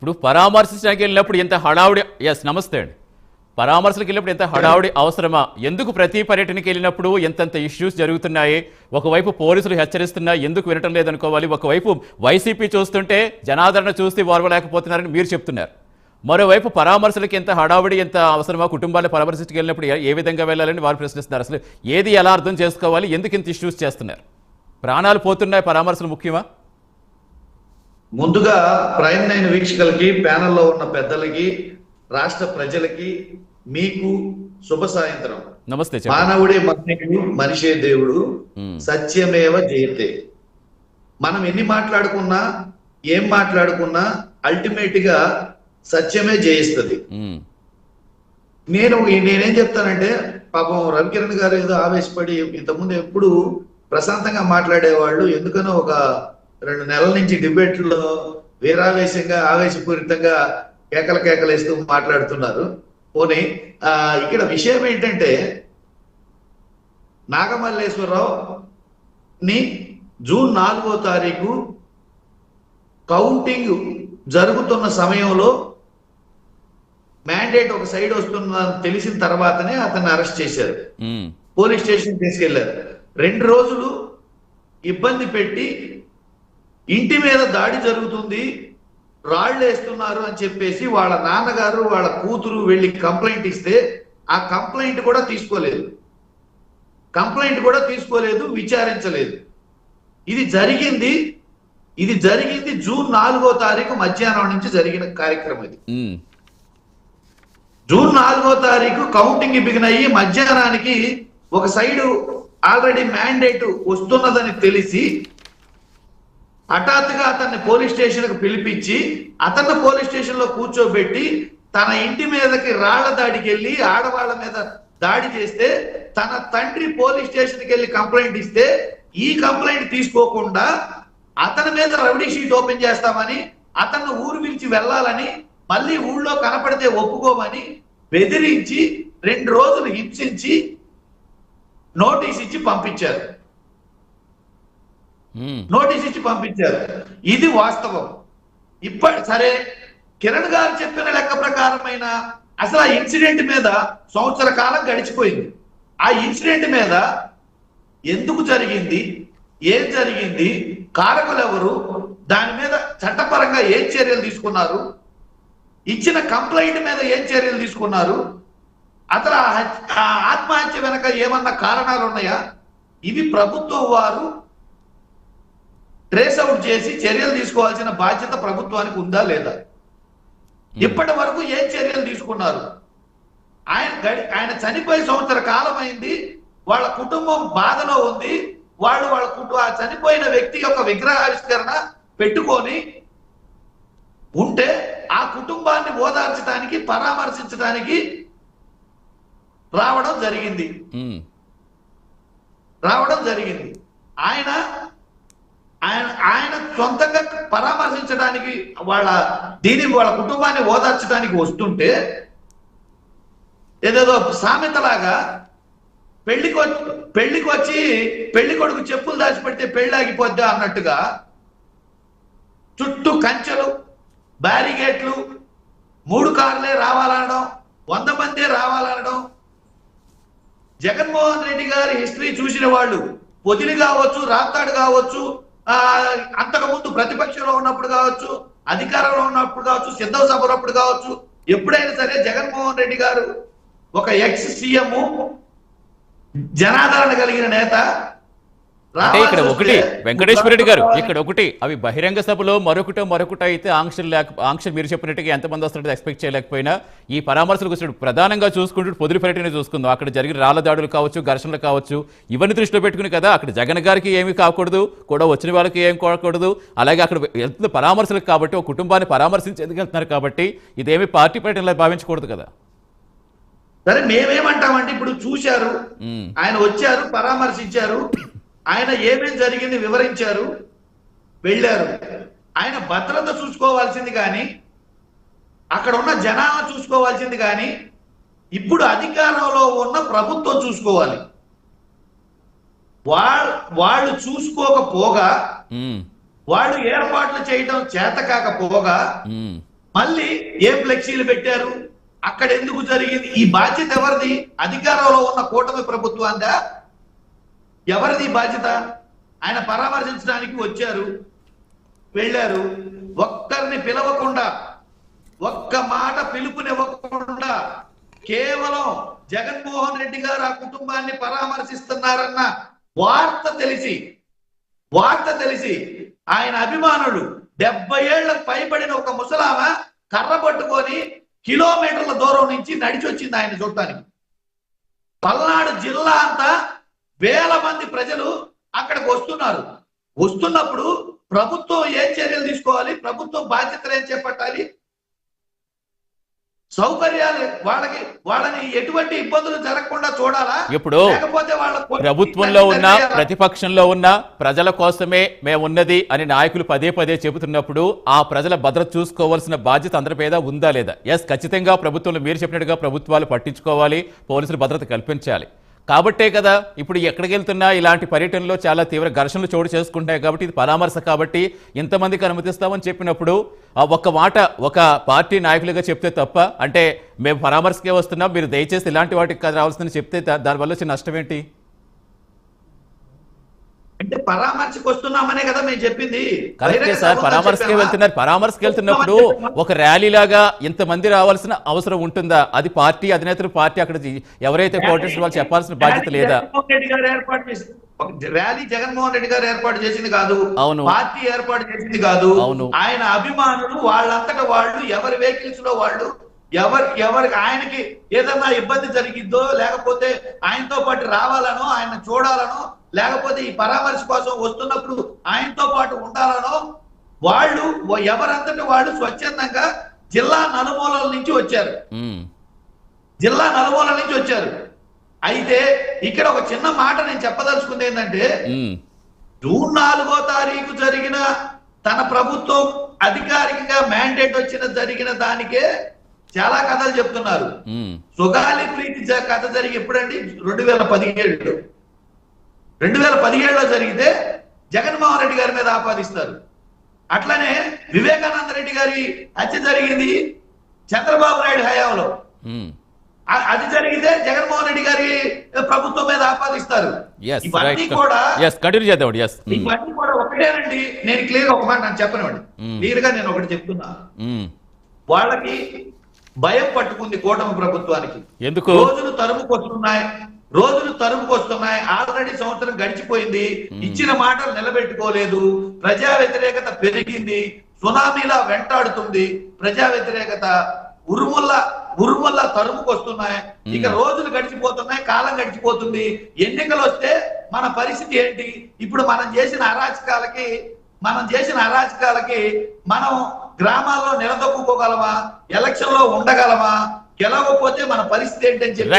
ఇప్పుడు పరామర్శించడానికి వెళ్ళినప్పుడు ఎంత హడావుడి, ఎస్ నమస్తే అండి, పరామర్శలకు వెళ్ళినప్పుడు ఎంత హడావుడి అవసరమా? ఎందుకు ప్రతి పర్యటనకి వెళ్ళినప్పుడు ఎంతెంత ఇష్యూస్ జరుగుతున్నాయి? ఒకవైపు పోలీసులు హెచ్చరిస్తున్నా ఎందుకు వినటం లేదనుకోవాలి, ఒకవైపు వైసీపీ చూస్తుంటే జనాదరణ చూస్తే ఓర్వలేకపోతున్నారని మీరు చెప్తున్నారు. మరోవైపు పరామర్శలకు ఎంత హడావుడి, ఎంత అవసరమా? కుటుంబాన్ని పరామర్శించకి వెళ్ళినప్పుడు ఏ విధంగా వెళ్ళాలని వారు ప్రశ్నిస్తున్నారు. అసలు ఏది ఎలా అర్థం చేసుకోవాలి? ఎందుకు ఇంత ఇష్యూస్ చేస్తున్నారు? ప్రాణాలు పోతున్నాయి, పరామర్శలు ముఖ్యమా? ముందుగా ప్రైమ్ 9 వీక్షకులకి, ప్యానెల్లో ఉన్న పెద్దలకి, రాష్ట్ర ప్రజలకి, మీకు శుభ సాయంత్రం. నమస్తే. మానవుడే మహనీయుడు, మనిషే దేవుడు, సత్యమేవ జయతే. మనం ఎన్ని మాట్లాడుకున్నా, ఏం మాట్లాడుకున్నా అల్టిమేట్ గా సత్యమే జయిస్తుంది. నేనేం చెప్తానంటే, పాపం రవికిరణ్ గారు ఏదో ఆవేశపడి ఇంతకుముందు ఎప్పుడు ప్రశాంతంగా మాట్లాడేవాళ్ళు, ఎందుకనో ఒక 2 నెలల నుంచి డిబేట్లో వీరావేశంగా, ఆవేశపూరితంగా కేకలేస్తూ మాట్లాడుతున్నారు. పోనీ ఇక్కడ విషయం ఏంటంటే, నాగమల్లేశ్వరరావు ని జూన్ 4వ తారీఖు కౌంటింగ్ జరుగుతున్న సమయంలో మ్యాండేట్ ఒక సైడ్ వస్తుందని తెలిసిన తర్వాతనే అతన్ని అరెస్ట్ చేశారు, పోలీస్ స్టేషన్ తీసుకెళ్లారు. 2 రోజులు ఇబ్బంది పెట్టి ఇంటి మీద దాడి జరుగుతుంది, రాళ్లు వేస్తున్నారు అని చెప్పేసి వాళ్ళ నాన్నగారు, వాళ్ళ కూతురు వెళ్ళి కంప్లైంట్ ఇస్తే ఆ కంప్లైంట్ కూడా తీసుకోలేదు, విచారించలేదు. ఇది జరిగింది జూన్ 4వ తారీఖు మధ్యాహ్నం నుంచి జరిగిన కార్యక్రమం. ఇది జూన్ 4వ తారీఖు కౌంటింగ్ బిగిన్ అయ్యి మధ్యాహ్నానికి ఒక సైడు ఆల్రెడీ మ్యాండేట్ వస్తున్నదని తెలిసి హఠాత్తుగా అతన్ని పోలీస్ స్టేషన్ కు పిలిపించి అతన్ని పోలీస్ స్టేషన్ లో కూర్చోబెట్టి తన ఇంటి మీదకి రాళ్ల దాడికి వెళ్ళి ఆడవాళ్ల మీద దాడి చేస్తే, తన తండ్రి పోలీస్ స్టేషన్ కి వెళ్ళి కంప్లైంట్ ఇస్తే ఈ కంప్లైంట్ తీసుకోకుండా అతని మీద రౌడీ షీట్ ఓపెన్ చేస్తామని, అతన్ని ఊరు పిలిచి వెళ్ళాలని, మళ్ళీ ఊళ్ళో కనపడితే ఒప్పుకోమని బెదిరించి 2 రోజులు హింసించి నోటీస్ ఇచ్చి పంపించారు. ఇది వాస్తవం. సరే, కిరణ్ గారు చెప్పిన లెక్క ప్రకారమైన అసలు ఆ ఇన్సిడెంట్ మీద సంవత్సర కాలం గడిచిపోయింది. ఆ ఇన్సిడెంట్ మీద ఎందుకు జరిగింది, ఏం జరిగింది, కారకులు ఎవరు, దాని మీద చట్టపరంగా ఏం చర్యలు తీసుకున్నారు, ఇచ్చిన కంప్లైంట్ మీద ఏం చర్యలు తీసుకున్నారు, అసలు ఆత్మహత్య వెనక ఏమన్నా కారణాలు ఉన్నాయా, ఇవి ప్రభుత్వం వారు ట్రేస్ అవుట్ చేసి చర్యలు తీసుకోవాల్సిన బాధ్యత ప్రభుత్వానికి ఉందా లేదా? ఇప్పటి వరకు ఏం చర్యలు తీసుకున్నారు? ఆయన చనిపోయి సంవత్సర కాలం అయింది, వాళ్ళ కుటుంబం బాధలో ఉంది. వాళ్ళ చనిపోయిన వ్యక్తి యొక్క విగ్రహావిష్కరణ పెట్టుకొని ఉంటే ఆ కుటుంబాన్ని ఓదార్చడానికి, పరామర్శించడానికి రావడం జరిగింది. ఆయన సొంతంగా పరామర్శించడానికి, వాళ్ళ కుటుంబాన్ని ఓదార్చడానికి వస్తుంటే ఏదేదో సామెతలాగా పెళ్లికి వచ్చి పెళ్లి కొడుకు చెప్పులు దాచిపెడితే పెళ్లి ఆగిపోద్దా అన్నట్టుగా చుట్టూ కంచెలు, బ్యారిగేట్లు, 3 కార్లే రావాలనడం, 100 మందే రావాలనడం. జగన్మోహన్ రెడ్డి గారి హిస్టరీ చూసిన వాళ్ళు, పొదిలి కావచ్చు, రాప్తాడు కావచ్చు, అంతకుముందు ప్రతిపక్షంలో ఉన్నప్పుడు కావచ్చు, అధికారంలో ఉన్నప్పుడు కావచ్చు, సిద్ధం సభ ఉన్నప్పుడు కావచ్చు, ఎప్పుడైనా సరే జగన్మోహన్ రెడ్డి గారు ఒక ఎక్స్ సీఎం, జనాదరణ కలిగిన నేత. అంటే ఇక్కడ ఒకటి వెంకటేశ్వర రెడ్డి గారు, ఇక్కడ ఒకటి అవి బహిరంగ సభలో మరొకటి అయితే ఆంక్షలు మీరు చెప్పినట్టుగా ఎంతమంది వస్తారో ఎక్స్పెక్ట్ చేయలేకపోయినా ఈ పరామర్శలకు వచ్చినప్పుడు ప్రధానంగా చూసుకుంటూ పొదిలి పర్యటన చూసుకుందాం. అక్కడ జరిగిన రాళ్ల దాడులు కావచ్చు, ఘర్షణలు కావచ్చు, ఇవన్నీ దృష్టిలో పెట్టుకుని కదా అక్కడ జగన్ గారికి ఏమీ కాకూడదు, కూడా వచ్చిన వాళ్ళకి ఏం కాకూడదు. అలాగే అక్కడ వెళ్తున్న పరామర్శలకు కాబట్టి, ఒక కుటుంబాన్ని పరామర్శించి ఎందుకు వెళ్తున్నారు కాబట్టి ఇదేమి పార్టీ పర్యటనలా భావించకూడదు కదా. సరే, మేమేమంటామంటే ఇప్పుడు చూశారు, ఆయన వచ్చారు, పరామర్శించారు, ఆయన ఏమేం జరిగింది వివరించారు, వెళ్ళారు. ఆయన భద్రత చూసుకోవాల్సింది కానీ, అక్కడ ఉన్న జనాలను చూసుకోవాల్సింది కానీ, ఇప్పుడు అధికారంలో ఉన్న ప్రభుత్వం చూసుకోవాలి. వాళ్ళు చూసుకోకపోగా, వాళ్ళు ఏర్పాట్లు చేయడం చేత కాకపోగా, మళ్ళీ ఏ ఫ్లెక్సీలు పెట్టారు, అక్కడ ఎందుకు జరిగింది, ఈ బాధ్యత ఎవరిది? అధికారంలో ఉన్న కూటమి ప్రభుత్వాందా? ఎవరిది బాధ్యత? ఆయన పరామర్శించడానికి వచ్చారు, వెళ్ళారు, ఒక్కరిని పిలవకుండా, ఒక్క మాట పిలుపునివ్వకుండా కేవలం జగన్మోహన్ రెడ్డి గారు ఆ కుటుంబాన్ని పరామర్శిస్తున్నారన్న వార్త తెలిసి ఆయన అభిమానులు 70 ఏళ్లకు పైబడిన ఒక ముసలామ కర్ర పట్టుకొని కిలోమీటర్ల దూరం నుంచి నడిచి వచ్చింది ఆయన చూడటానికి. పల్నాడు జిల్లా అంతా వేల మంది ప్రజలు అక్కడికి వస్తున్నప్పుడు ప్రభుత్వం ఏం చర్యలు తీసుకోవాలి, ప్రభుత్వం బాధ్యతలు ఏం చేపట్టాలి, సౌకర్యాలు వాళ్ళని ఎటువంటి ఇబ్బందులు జరగకుండా చూడాలా? ఇప్పుడు లేకపోతే వాళ్ళ ప్రభుత్వంలో ఉన్న ప్రతిపక్షంలో ఉన్న ప్రజల కోసమే మేమున్నది అని నాయకులు పదే పదే చెబుతున్నప్పుడు ఆ ప్రజల భద్రత చూసుకోవాల్సిన బాధ్యత అందరి మీద ఉందా లేదా? ఎస్, ఖచ్చితంగా ప్రభుత్వంలో మీరు చెప్పినట్టుగా ప్రభుత్వాలు పట్టించుకోవాలి, పోలీసులు భద్రత కల్పించాలి. కాబట్టే కదా ఇప్పుడు ఎక్కడికి వెళ్తున్నా ఇలాంటి పర్యటనలో చాలా తీవ్ర ఘర్షణలు చోటు చేసుకుంటాయి. కాబట్టి ఇది పరామర్శ, కాబట్టి ఇంతమందికి అనుమతిస్తామని చెప్పినప్పుడు ఒక్క మాట ఒక పార్టీ నాయకులుగా చెప్తే తప్ప, అంటే మేము పరామర్శకే వస్తున్నాం, మీరు దయచేసి ఇలాంటి వాటికి రావాల్సిందని చెప్తే దానివల్ల వచ్చే నష్టం ఏంటి? అంటే పరామర్శకు వస్తున్నామనే కదా మేము చెప్పింది. కరెక్టే సార్, పరామర్శకే వెళ్తున్నారు. పరామర్శకు వెళ్తున్నప్పుడు ఒక ర్యాలీ లాగా ఇంతమంది రావాల్సిన అవసరం ఉంటుందా? అది పార్టీ అధినేతలు, పార్టీ అక్కడ ఎవరైతే కోటేశ్వర వాళ్ళు చెప్పాల్సిన బాధ్యత లేదా? ర్యాలీ జగన్మోహన్ రెడ్డి గారు ఏర్పాటు చేసింది కాదు, అవును, పార్టీ ఏర్పాటు చేసింది కాదు. అవును, ఆయన అభిమానులు వాళ్ళంతటా వాళ్ళు ఎవరి వెహికల్స్ లో వాళ్ళు ఎవరికి ఆయనకి ఏదన్నా ఇబ్బంది జరిగిద్దో, లేకపోతే ఆయనతో పాటు రావాలనో, ఆయన చూడాలనో, లేకపోతే ఈ పరామర్శ కోసం వస్తున్నప్పుడు ఆయనతో పాటు ఉండాలనో వాళ్ళు ఎవరంతటి వాళ్ళు స్వచ్ఛందంగా జిల్లా నలుమూలల నుంచి వచ్చారు. అయితే ఇక్కడ ఒక చిన్న మాట నేను చెప్పదలుచుకుంది ఏంటంటే, జూన్ 4వ తారీఖు జరిగిన తన ప్రభుత్వం అధికారికంగా మ్యాండేట్ జరిగిన దానికే చాలా కథలు చెప్తున్నారు. సుగాలి ప్రీతి కథ జరిగి ఎప్పుడండి? 2017లో జరిగితే జగన్మోహన్ రెడ్డి గారి మీద ఆపాదిస్తారు. అట్లనే వివేకానంద రెడ్డి గారి హత్య జరిగింది చంద్రబాబు నాయుడు హయాంలో, అది జరిగితే జగన్మోహన్ రెడ్డి గారి ప్రభుత్వం మీద ఆపాదిస్తారు. ఇవన్నీ కూడా ఒకటేనండి. నేను క్లియర్ ఒక మాట నాకు చెప్పనివ్వండి, క్లియర్ గా నేను ఒకటి చెప్తున్నా. వాళ్ళకి భయం పట్టుకుంది కూటమి ప్రభుత్వానికి. ఎందుకు? రోజులు తరుముకొస్తున్నాయి. ఆల్రెడీ సంవత్సరం గడిచిపోయింది, ఇచ్చిన మాటలు నిలబెట్టుకోలేదు, ప్రజా వ్యతిరేకత పెరిగింది, సునామీలా వెంటాడుతుంది ప్రజా వ్యతిరేకత, ఉరుముల్లా తరుముకొస్తున్నాయి. ఇక రోజులు గడిచిపోతున్నాయి, కాలం గడిచిపోతుంది. ఎన్నికలు వస్తే మన పరిస్థితి ఏంటి? ఇప్పుడు మనం చేసిన అరాచకాలకి మనం గ్రామాల్లో నిలదొక్కుకోగలమా? ఎలక్షన్ లో ఉండగలమా? గెలవకపోతే మన పరిస్థితి ఏంటని చెప్పి